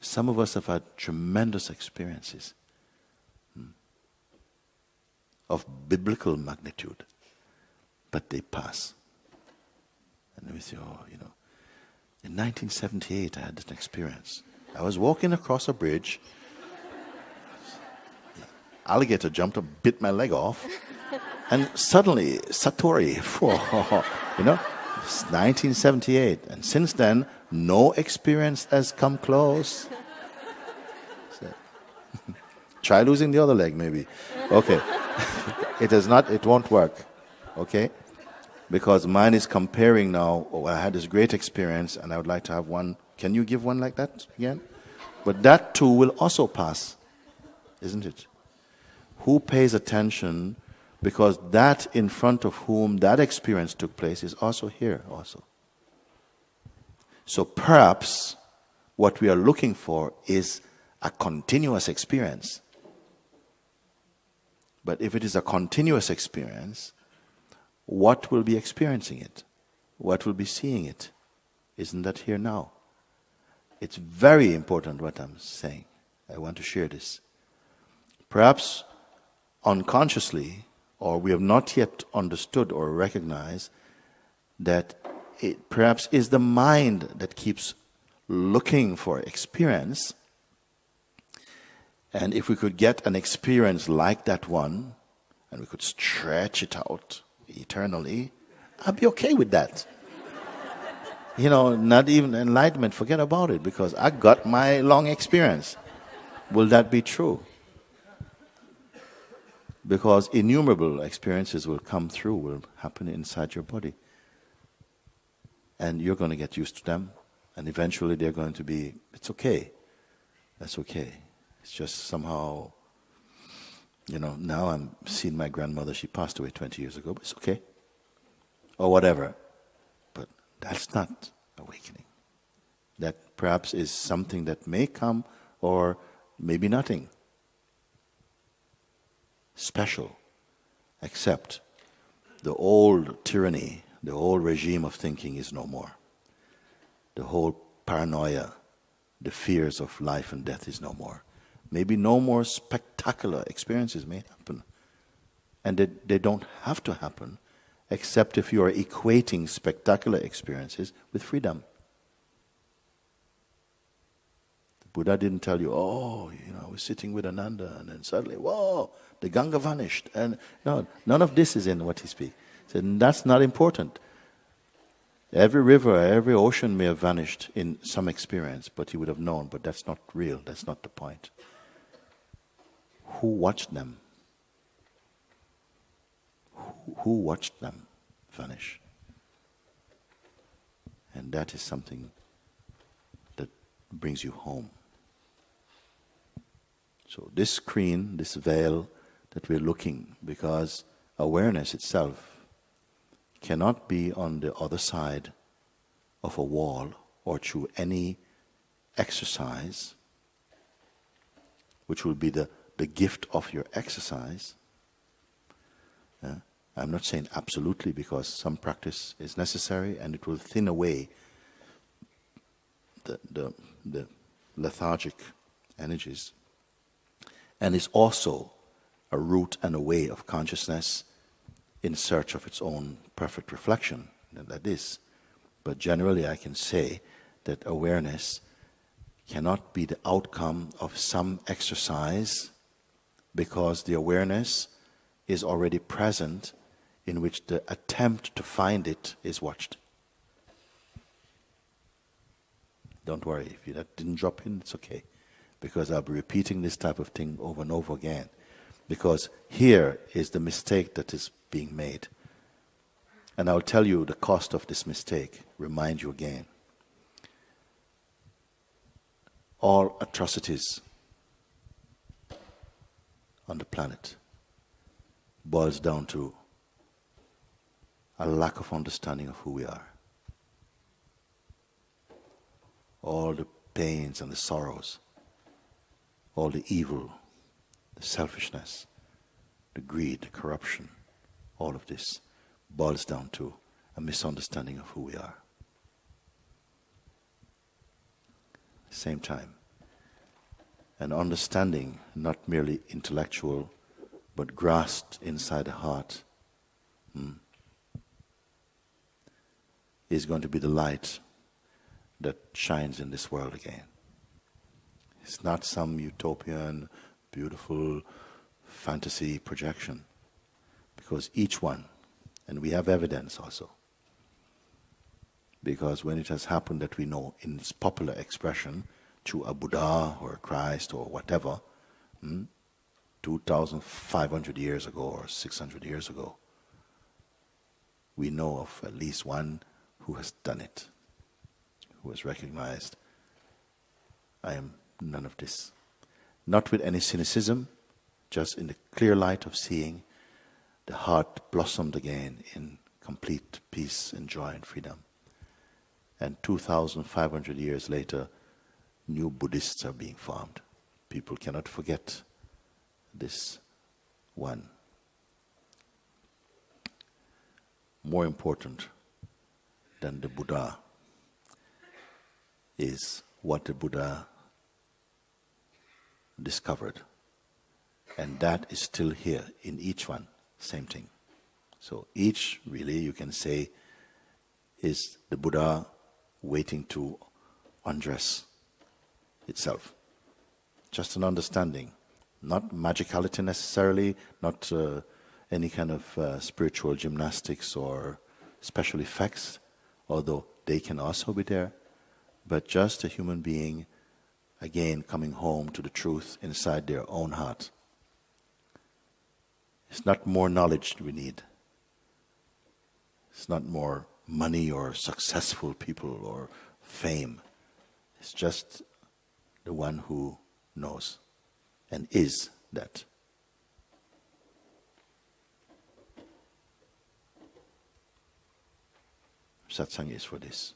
Some of us have had tremendous experiences of biblical magnitude, but they pass. And we say, oh, you know, in 1978 I had an experience. I was walking across a bridge. Alligator jumped up, bit my leg off, and suddenly, Satori, you know, it's 1978. And since then, no experience has come close. So, try losing the other leg, maybe. Okay. It won't work. Okay? Because mine is comparing now, oh, I had this great experience, and I would like to have one. Can you give one like that again? But that too will also pass, isn't it? Who pays attention, because that in front of whom that experience took place is also here also. So perhaps what we are looking for is a continuous experience. But if it is a continuous experience, what will be experiencing it? What will be seeing it? Isn't that here now? It's very important what I'm saying. I want to share this. Perhaps unconsciously, or we have not yet understood or recognized that it perhaps is the mind that keeps looking for experience. And if we could get an experience like that one, and we could stretch it out eternally, I'd be okay with that. You know, not even enlightenment, forget about it, because I got my long experience. Will that be true? Because innumerable experiences will come through, will happen inside your body. And you're going to get used to them. And eventually they're going to be, it's okay. That's okay. It's just somehow, you know, now I'm seeing my grandmother, she passed away 20 years ago, but it's okay. Or whatever. But that's not awakening. That perhaps is something that may come or maybe nothing special, except the old tyranny, the old regime of thinking is no more. The whole paranoia, the fears of life and death is no more. Maybe no more spectacular experiences may happen. And they don't have to happen, except if you are equating spectacular experiences with freedom. The Buddha didn't tell you, oh, you know, I was sitting with Ananda, and then suddenly, whoa, the Ganga vanished. And no, none of this is in what he speaks. He said, that's not important. Every river, every ocean may have vanished in some experience, but he would have known, but that's not real, that's not the point. Who watched them? Who watched them vanish? And that is something that brings you home. So this screen, this veil that we're looking, because awareness itself cannot be on the other side of a wall or through any exercise, which will be the gift of your exercise. I'm not saying absolutely, because some practice is necessary and it will thin away the lethargic energies. And it's also a route and a way of consciousness in search of its own perfect reflection, that is. But generally I can say that awareness cannot be the outcome of some exercise, because the awareness is already present, in which the attempt to find it is watched. Don't worry, if that didn't drop in, it's okay. Because I'll be repeating this type of thing over and over again. Because here is the mistake that is being made. And I'll tell you the cost of this mistake, remind you again. All atrocities on the planet boils down to a lack of understanding of who we are. All the pains and the sorrows, all the evil, the selfishness, the greed, the corruption, all of this boils down to a misunderstanding of who we are. At the same time, an understanding, not merely intellectual, but grasped inside the heart, is going to be the light that shines in this world again. It's not some utopian, beautiful fantasy projection, because each one, and we have evidence also, because when it has happened that we know in its popular expression, through a Buddha or a Christ or whatever, 2,500 years ago or 600 years ago, we know of at least one who has done it, who has recognized, I am none of this. Not with any cynicism, just in the clear light of seeing the heart blossomed again in complete peace and joy and freedom. And 2,500 years later, new Buddhists are being formed. People cannot forget this one. More important than the Buddha is what the Buddha discovered. And that is still here in each one, same thing. So each, really, you can say, is the Buddha waiting to undress itself. Just an understanding, not magicality necessarily, not any kind of spiritual gymnastics or special effects, although they can also be there, but just a human being, again, coming home to the truth inside their own heart. It's not more knowledge we need. It's not more money or successful people or fame. It's just the one who knows and is that. Satsang is for this.